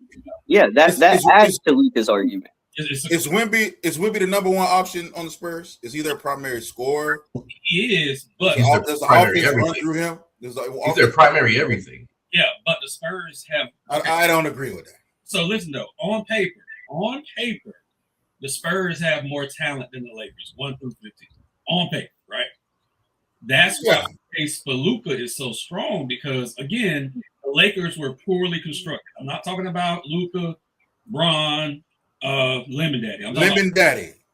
S3: adds to Luka's argument.
S4: Is Wemby the number one option on the Spurs? Is he their primary scorer?
S1: He is, but
S4: Does the offense run through him?
S2: He's their primary everything.
S1: Yeah, but the Spurs have.
S4: Okay. I don't agree with that.
S1: So listen though, on paper, the Spurs have more talent than the Lakers, 1 through 15. On paper, right? That's why the case for Luka is so strong because again, the Lakers were poorly constructed. I'm not talking about Luka, Bron, Lemon Daddy. I'm talking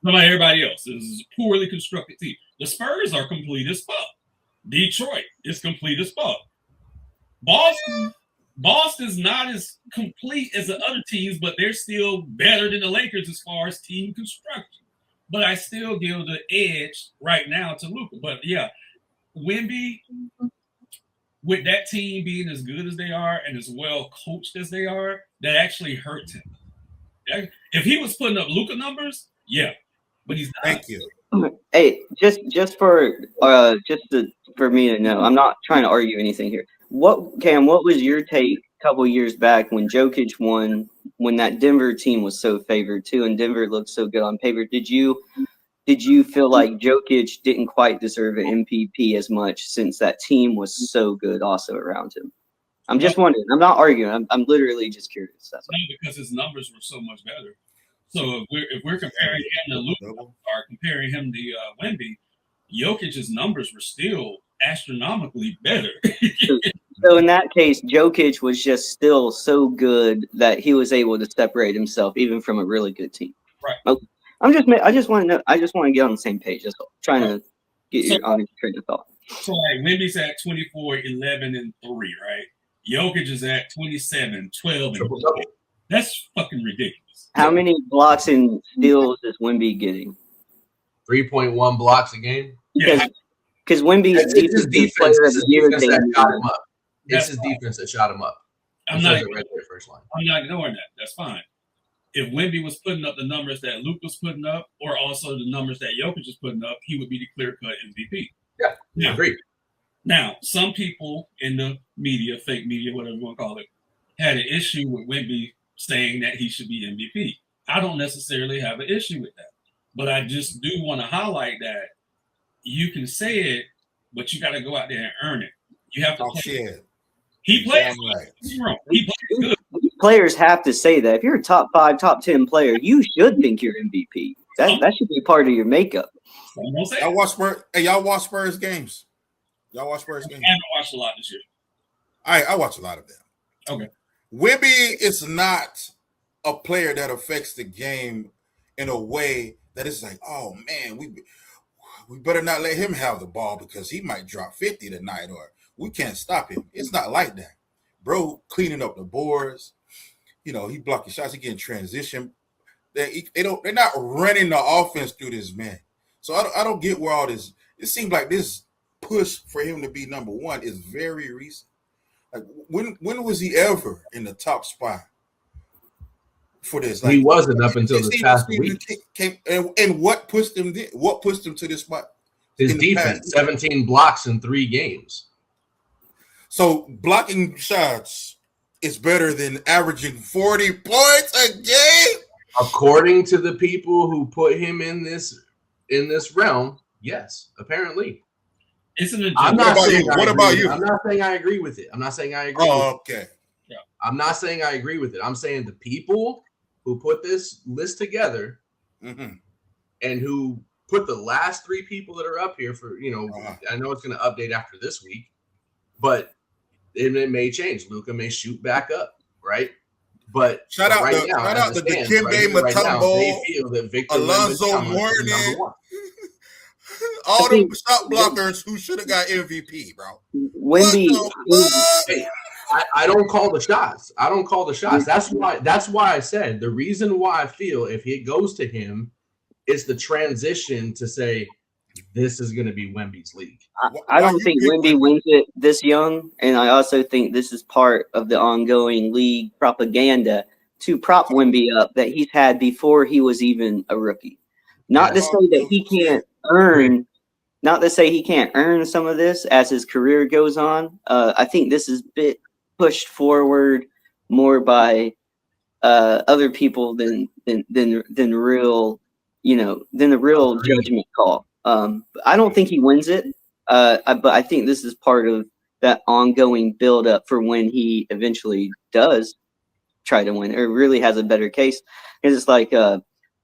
S1: about everybody else. This is a poorly constructed team. The Spurs are complete as fuck. Detroit is complete as fuck. Boston's not as complete as the other teams, but they're still better than the Lakers as far as team construction. But I still give the edge right now to Luka. But yeah, Wemby, with that team being as good as they are and as well coached as they are, that actually hurts him. If he was putting up Luka numbers, yeah, but he's not.
S4: Thank you.
S3: Hey, just for me to know, I'm not trying to argue anything here. Cam, what was your take a couple years back when Jokic won, when that Denver team was so favored too, and Denver looked so good on paper? Did you feel like Jokic didn't quite deserve an MVP as much since that team was so good also around him? I'm just wondering. I'm not arguing. I'm literally just curious. That's
S1: no, because his numbers were so much better. So if we're comparing him to Luka or comparing him to Wemby, Jokic's numbers were still astronomically better.
S3: So in that case, Jokic was just still so good that he was able to separate himself even from a really good team.
S1: Right.
S3: Okay. I just want to know. I just want to get on the same page. Just trying to get your honest train of thought.
S1: So like Wemby's at 24, 11, and 3, right? Jokic is at 27, 12, and 3. That's fucking ridiculous.
S3: How many blocks and steals is Wemby getting?
S2: 3.1 blocks a game.
S1: Yeah.
S3: Because Wemby's
S2: defense
S3: player of the year.
S2: That shot him up. It's his defense that shot him up.
S1: I'm not ignoring that. That's fine. If Wemby was putting up the numbers that Luke was putting up, or also the numbers that Jokic was putting up, he would be the clear-cut MVP.
S2: Yeah, I agree.
S1: Now, some people in the media, fake media, whatever you want to call it, had an issue with Wemby saying that he should be MVP. I don't necessarily have an issue with that. But I just do want to highlight that you can say it, but you got to go out there and earn it. You have to play. He plays right. He plays good.
S3: Players have to say that. If you're a top 5, top 10 player, you should think you're MVP. That should be part of your makeup.
S4: Y'all watch Spurs. Hey, y'all watch Spurs games. Y'all watch Spurs games.
S1: I haven't watched a lot this year.
S4: I watch a lot of them.
S1: Okay.
S4: Wemby is not a player that affects the game in a way that it's like, oh man, we better not let him have the ball because he might drop 50 tonight, or we can't stop him. It's not like that. Bro, cleaning up the boards, he blocking shots, he getting transition. They're not running the offense through this man. So I don't get where all this. It seems like this push for him to be number one is very recent. Like when was he ever in the top spot for this? Like,
S2: he wasn't up until this past week.
S4: And what pushed him? What pushed him to this spot?
S2: His defense, 17 blocks in 3 games.
S4: So blocking shots is better than averaging 40 points a game.
S2: According to the people who put him in this realm, yes, apparently.
S1: I'm
S2: not saying
S4: what about you?
S2: I'm not saying I agree with it. I'm not saying I agree.
S4: Oh, okay.
S1: Yeah.
S2: I'm not saying I agree with it. I'm saying the people who put this list together and who put the last 3 people that are up here for, I know it's going to update after this week, but it may change. Luka may shoot back up, right? But
S4: shout out
S2: right
S4: to
S2: now,
S4: the Dikembe Mutombo,
S2: they feel that Victor
S4: Alonzo Mourning, all them shot blockers who should have got MVP, bro.
S3: Wemby,
S2: I don't call the shots. That's why I said the reason why I feel if it goes to him is the transition to say this is going to be Wemby's league.
S3: I don't think Wemby wins it this young, and I also think this is part of the ongoing league propaganda to prop Wemby up that he's had before he was even a rookie. Not to say that he can't earn some of this as his career goes on. I think this is a bit pushed forward more by other people than real, than the real judgment call. I don't think he wins it, but I think this is part of that ongoing build up for when he eventually does try to win or really has a better case. Because it's like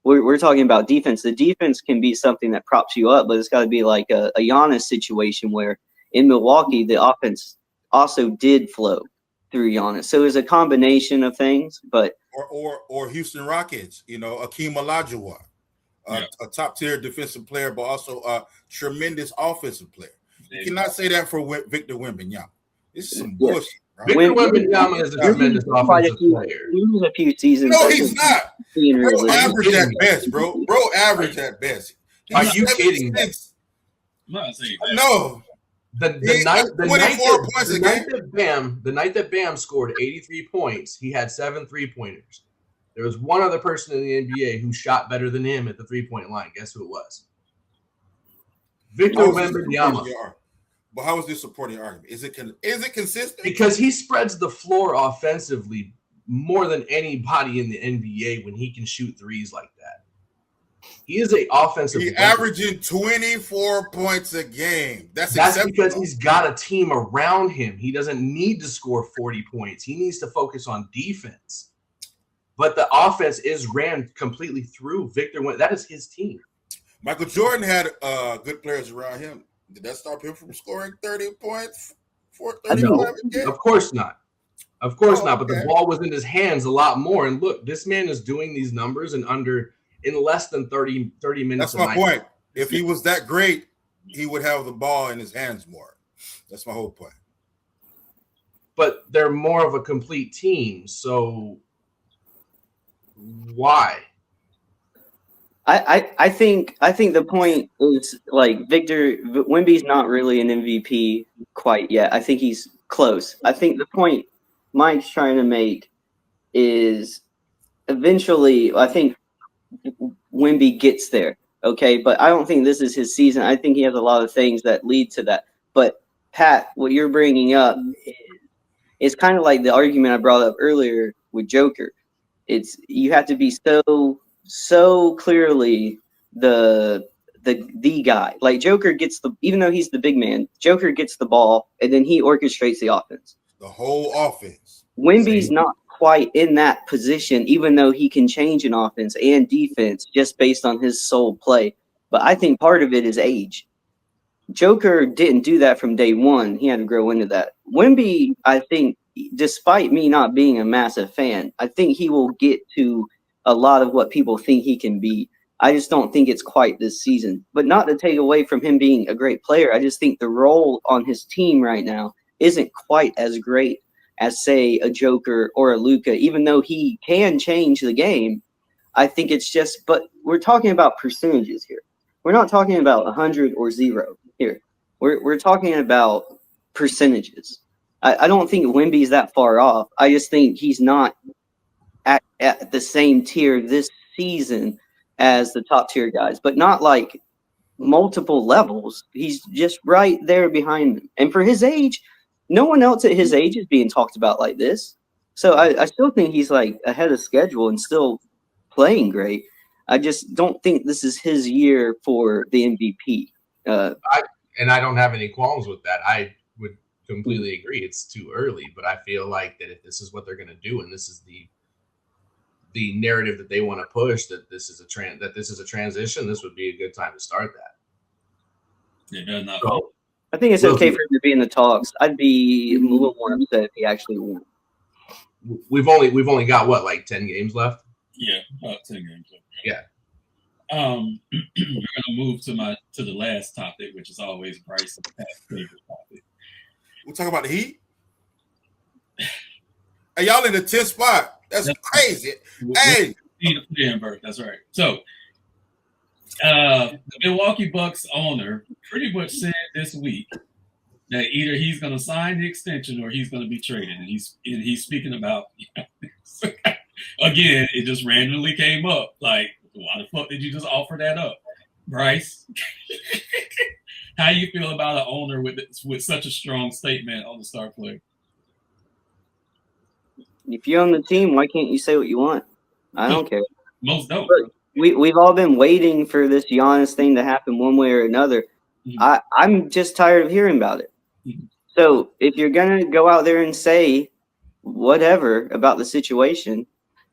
S3: we're talking about defense. The defense can be something that props you up, but it's got to be like a Giannis situation where in Milwaukee the offense also did flow through Giannis. So it was a combination of things, but
S4: or Houston Rockets, Akeem Olajuwon, a top tier defensive player, but also a tremendous offensive player. You cannot say that for Victor Wembanyama. This is some bullshit. Right?
S2: Victor Wembanyama is a tremendous offensive player.
S3: He was a few seasons.
S4: No, he's not. Bro, average at best, bro. Bro, average at best.
S2: Are you kidding me?
S4: No.
S2: The night that Bam scored 83 points, he had 7 3-pointers. There was one other person in the NBA who shot better than him at the 3-point line. Guess who it was? Victor Wembanyama.
S4: But how is this supporting argument? Is it consistent?
S2: Because he spreads the floor offensively more than anybody in the NBA when he can shoot threes like that. He is an offensive.
S4: He's averaging 24 points a game. That's
S2: because he's got a team around him. He doesn't need to score 40 points. He needs to focus on defense. But the offense is ran completely through Victor. That is his team.
S4: Michael Jordan had good players around him. Did that stop him from scoring 30 points for 35 a game?
S2: Of course not. Of course not. But the ball was in his hands a lot more. And look, this man is doing these numbers in less than 30 minutes.
S4: That's my point. If he was that great, he would have the ball in his hands more. That's my whole point.
S2: But they're more of a complete team. So why?
S3: I think the point is like Victor Wemby's not really an MVP quite yet. I think he's close. I think the point Mike's trying to make is eventually I think Wemby gets there. Okay, but I don't think this is his season. I think he has a lot of things that lead to that. But Pat, what you're bringing up is kind of like the argument I brought up earlier with Joker. It's you have to be so clearly the guy. Like Joker gets even though he's the big man, Joker gets the ball and then he orchestrates the offense.
S4: The whole offense.
S3: Wemby's not quite in that position, even though he can change an offense and defense just based on his sole play. But I think part of it is age. Joker didn't do that from day one. He had to grow into that. Wemby, I think, despite me not being a massive fan, I think he will get to a lot of what people think he can be. I just don't think it's quite this season. But not to take away from him being a great player, I just think the role on his team right now isn't quite as great as, say, a Joker or a Luka, even though he can change the game. I think it's just, but we're talking about percentages here. We're not talking about 100 or 0 here. We're talking about percentages. I don't think Wemby's that far off. I just think he's not at the same tier this season as the top tier guys, but not like multiple levels. He's just right there behind them. And for his age, no one else at his age is being talked about like this. So I still think he's like ahead of schedule and still playing great. I just don't think this is his year for the MVP.
S2: I don't have any qualms with that. I would completely agree. It's too early, but I feel like that if this is what they're going to do, and this is the narrative that they want to push, that this is a transition, this would be a good time to start that.
S3: So, I think it's okay for him to be in the talks. I'd be a little more upset if he actually won.
S2: We've only got what, like 10 games left?
S1: Yeah, about 10 games left.
S2: Yeah.
S1: We're gonna move to the last topic, which is always Bryce's favorite topic.
S4: We'll talk about the Heat. Hey, y'all in the 10th spot. That's crazy. Hey,
S1: that's right. So, the Milwaukee Bucks owner pretty much said this week that either he's going to sign the extension or he's going to be traded, and he's speaking about. Again, it just randomly came up. Like, why the fuck did you just offer that up, Bryce? How you feel about an owner with such a strong statement on the star player?
S3: if you own the team, why can't you say what you want? I don't care.
S1: Most don't.
S3: Look, we've all been waiting for this Giannis thing to happen one way or another. I'm just tired of hearing about it. So if you're gonna go out there and say whatever about the situation,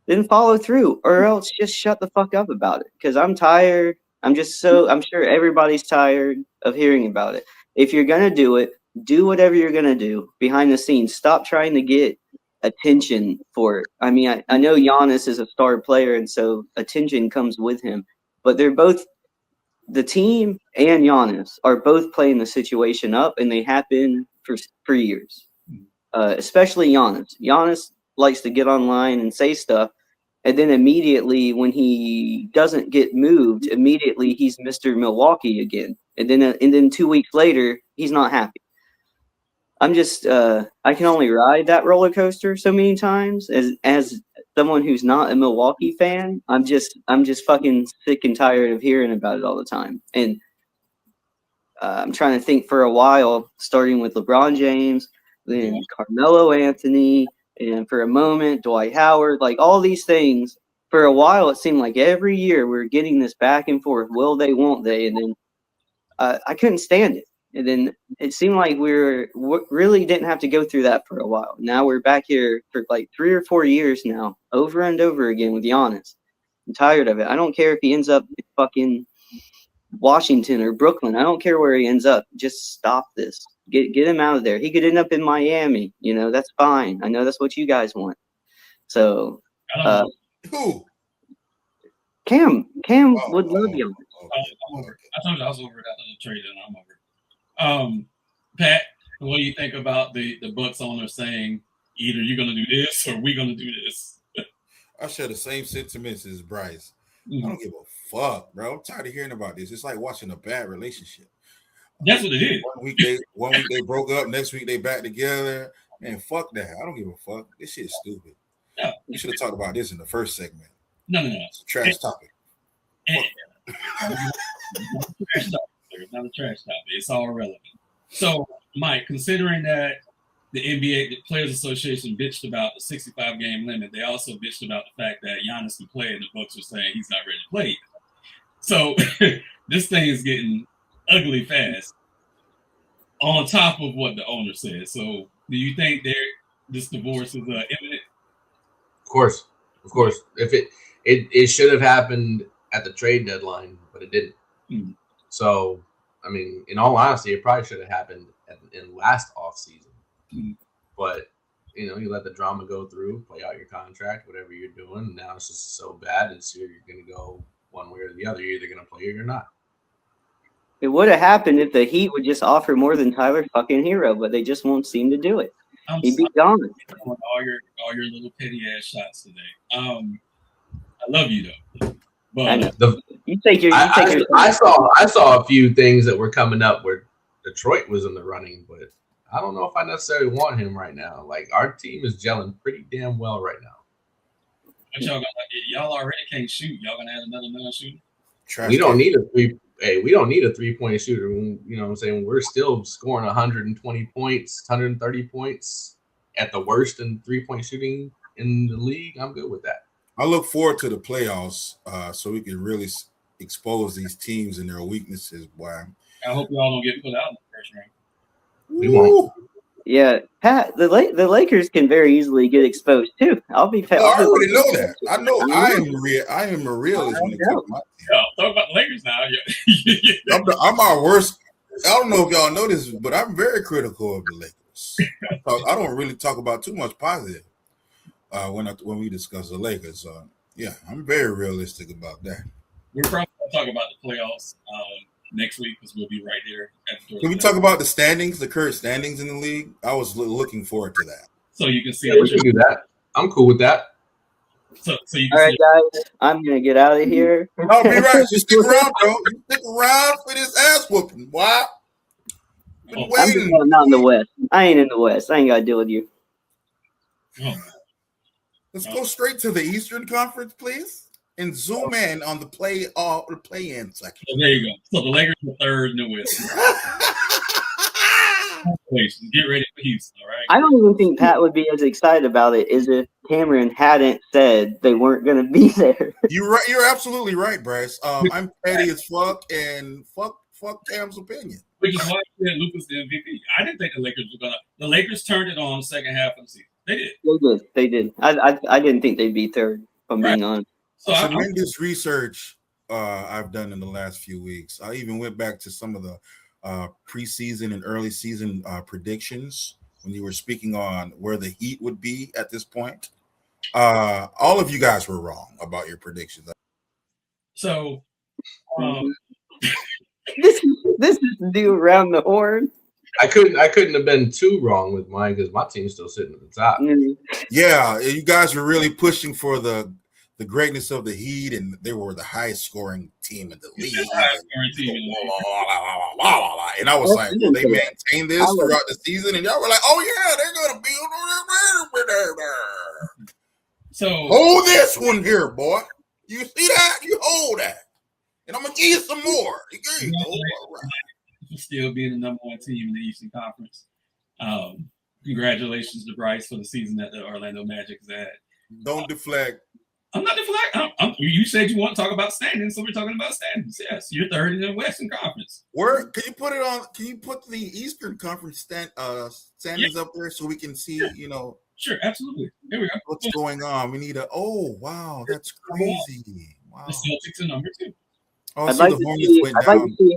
S3: then follow through, or else just shut the fuck up about it. Because I'm tired. I'm sure everybody's tired of hearing about it. If you're gonna do it, do whatever you're gonna do behind the scenes. Stop trying to get attention for it. I mean, I know Giannis is a star player, and so attention comes with him. But they're both, the team and Giannis are both playing the situation up, and they have been for years. Especially Giannis. Giannis likes to get online and say stuff, and then immediately when he doesn't get moved, immediately he's Mr. Milwaukee again, and then 2 weeks later he's not happy. I'm just I can only ride that roller coaster so many times as someone who's not a Milwaukee fan. I'm just fucking sick and tired of hearing about it all the time. And I'm trying to think for a while, starting with LeBron James, then Carmelo Anthony, and for a moment Dwight Howard, like all these things. For a while, it seemed like every year we were getting this back and forth. Will they? Won't they? And then I couldn't stand it. And then it seemed like we really didn't have to go through that for a while. Now we're back here for like 3 or 4 years now, over and over again with Giannis. I'm tired of it. I don't care if he ends up in fucking Washington or Brooklyn. I don't care where he ends up. Just stop this. Get him out of there. He could end up in Miami. You know, that's fine. I know that's what you guys want. So,
S4: who?
S3: Cam would love you.
S1: I'm over it. I told you I was over that little trade, and I'm over it. Pat, what do you think about the Bucks owner saying either you're going to do this or we're going to do this?
S4: I share the same sentiments as Bryce. I don't give a fuck, bro. I'm tired of hearing about this. It's like watching a bad relationship.
S1: That's what it is.
S4: One week they broke up, next week they back together. Man, fuck that. I don't give a fuck. This shit's stupid.
S1: Yeah.
S4: We should have talked about this in the first segment.
S1: No.
S4: It's a trash topic.
S1: It's not a trash topic. It's all irrelevant. So, Mike, considering that the NBA, the Players Association, bitched about the 65-game limit, they also bitched about the fact that Giannis can play, and the Bucks were saying he's not ready to play. So, this thing is getting ugly fast. On top of what the owner said. So, do you think this divorce is imminent?
S2: Of course. If it should have happened at the trade deadline, but it didn't. Mm-hmm. So, I mean, in all honesty, it probably should have happened in last offseason. Mm-hmm. But, you let the drama go through, play out your contract, whatever you're doing. Now it's just so bad. It's you're going to go one way or the other. You're either going to play or you're not.
S3: It would have happened if the Heat would just offer more than Tyler fucking Hero, but they just won't seem to do it. He'd be gone.
S1: All your little petty ass shots today. I love you though. But
S2: I saw a few things that were coming up where Detroit was in the running, but I don't know if I necessarily want him right now. Like, our team is gelling pretty damn well right now.
S1: But y'all already can't shoot. Y'all gonna add another non-shooter?
S2: We don't need a 3-point shooter. You know what I'm saying? We're still scoring 120 points, 130 points at the worst in 3-point shooting in the league. I'm good with that.
S4: I look forward to the playoffs so we can really expose these teams and their weaknesses. Boy,
S1: I hope y'all don't get put out in the first round.
S2: We won't.
S3: Yeah, Pat, the Lakers can very easily get exposed too. I'll be Pat.
S4: I already know that. I know I am a realist when it comes to my team.
S1: Talk about the Lakers now.
S4: I'm our worst. I don't know if y'all know this, but I'm very critical of the Lakers. I don't really talk about too much positive when we discuss the Lakers. Yeah, I'm very realistic about that.
S1: We're probably going to talk about the playoffs next week because we'll be right there.
S4: Can we talk about the standings, the current standings in the league? I was looking forward to that.
S1: So you can see.
S2: Yeah, we can do that. I'm cool with that.
S1: So you can
S3: all right, guys, I'm gonna get out of here.
S4: I'll be right. Just stick around, bro. You stick around for this ass whooping. Why? Been waiting.
S3: I'm not in the West. I ain't in the West. I ain't gotta deal with you.
S4: Let's go straight to the Eastern Conference, please. And zoom in on the play-in section.
S1: So there you go. So the Lakers are third in the West. Get ready for Houston, all right?
S3: I don't even think Pat would be as excited about it as if Cameron hadn't said they weren't going to be there.
S4: You're right. You're absolutely right, Bryce. I'm petty as fuck, and fuck Cam's opinion.
S1: Which is why I said Luka's the MVP. I didn't think the Lakers were gonna. The Lakers turned it on the second half of the season. They did.
S3: They did. I didn't think they'd be third. If I'm being honest.
S1: So
S4: Tremendous research I've done in the last few weeks. I even went back to some of the preseason and early season predictions when you were speaking on where the Heat would be at this point. All of you guys were wrong about your predictions.
S1: So,
S3: this is due around the horn.
S2: I couldn't have been too wrong with mine because my team's still sitting at the top.
S4: Yeah, you guys were really pushing for the greatness of the Heat, and they were the highest scoring team in the league. And I was like, will they maintain this throughout the season? And y'all were like, oh yeah, they're gonna be. So hold this one here, boy. You see that? You hold that, and I'm gonna give you some more.
S1: Still being the number one team in the Eastern Conference. Congratulations to Bryce for the season that the Orlando Magic has had.
S4: Don't deflect.
S1: I'm not deflecting. You said you want to talk about standings, so we're talking about standings. Yes, you're third in the Western Conference.
S4: Where can you put it on? Can you put the Eastern Conference standings up there so we can see? You know.
S1: Sure, absolutely. Here we go.
S4: What's going on? We need a. Oh wow, that's crazy. Wow.
S1: The Celtics are number 2.
S4: Oh,
S3: I'd like to see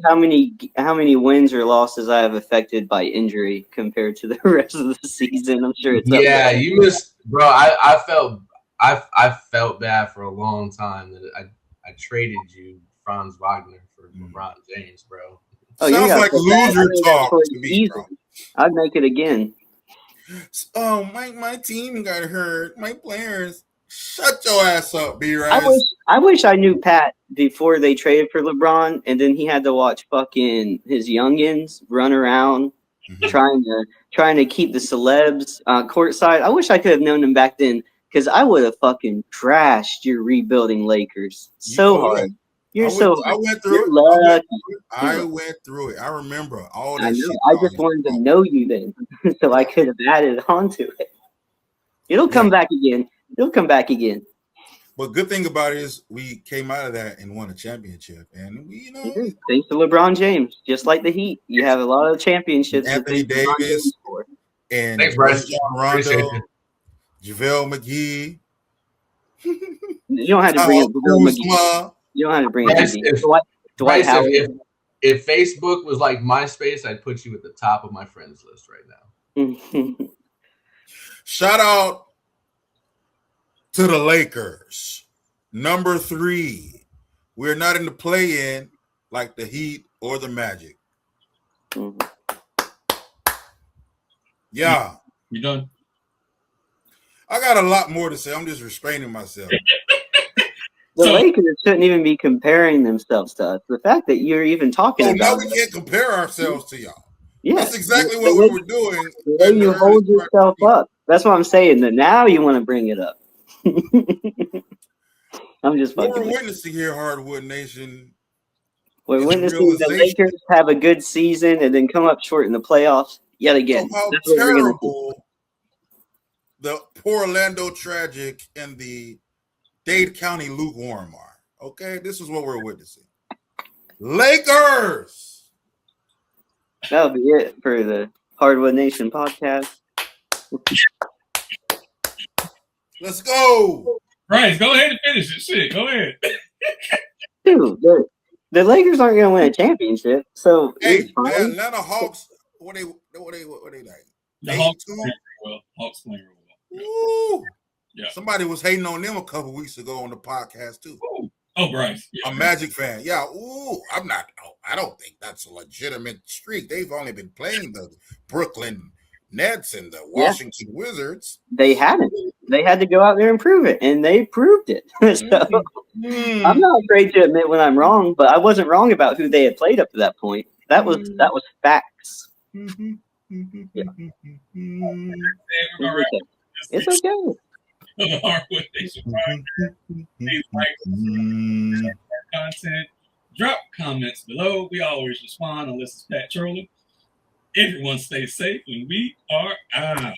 S3: how many wins or losses I have affected by injury compared to the rest of the season. I'm sure it's
S2: you missed, bro. I felt bad for a long time that I traded you, Franz Wagner, for LeBron James, bro.
S3: Oh,
S4: sounds like loser talk to me, bro.
S3: I'd make it again.
S4: Oh, my team got hurt. My players. Shut your ass up, B-Rise.
S3: I wish I knew Pat before they traded for LeBron, and then he had to watch fucking his youngins run around trying to keep the celebs courtside. I wish I could have known him back then, because I would have fucking trashed your rebuilding Lakers so hard.
S4: I went through it. I went through it. I remember all that shit.
S3: I just wanted to know you then, so I could have added on to it. It'll come back again.
S4: But good thing about it is we came out of that and won a championship, and we,
S3: thanks to LeBron James, just like the Heat, you have a lot of championships.
S4: Anthony Davis and Rondo, JaVale McGee.
S3: You don't have to bring up JaVale McGee. You don't have to bring up Dwight Howard.
S2: If Facebook was like MySpace, I'd put you at the top of my friends list right now.
S4: Shout out to the Lakers. Number 3. We're not in the play-in like the Heat or the Magic. Yeah.
S1: You done?
S4: I got a lot more to say. I'm just restraining myself.
S3: The Lakers shouldn't even be comparing themselves to us. The fact that you're even talking about
S4: now we can't compare ourselves to y'all.
S3: Yeah.
S4: That's exactly what we were doing.
S3: The way you hold yourself up. That's what I'm saying. That now you want to bring it up. I'm just fucking.
S4: We're witnessing here, Hardwood Nation.
S3: We're witnessing the Lakers have a good season and then come up short in the playoffs yet again.
S4: How terrible the poor Orlando Tragic and the Dade County lukewarm are. Okay, this is what we're witnessing. Lakers.
S3: That'll be it for the Hardwood Nation podcast.
S4: Let's go.
S1: Bryce, go ahead and finish it. Shit, go ahead.
S3: Dude, the Lakers aren't going to win a championship, so
S4: hey, the Atlanta Hawks. What they like?
S1: The Hawks playing well. Hawks playing real
S4: well. Ooh.
S1: Yeah.
S4: Somebody was hating on them a couple weeks ago on the podcast too.
S1: Ooh. Oh, Bryce. Yeah.
S4: A Magic fan. Yeah. Ooh. I'm not. I don't think that's a legitimate streak. They've only been playing the Brooklyn Nets and the Washington Wizards.
S3: They hadn't. They had to go out there and prove it, and they proved it. So I'm not afraid to admit when I'm wrong, but I wasn't wrong about who they had played up to that point. That was facts. Yeah. It's okay.
S1: Hardwood Nation podcast. Please like, subscribe, content. Drop comments below. We always respond unless it's Pat trolling. Everyone stay safe, and we are out.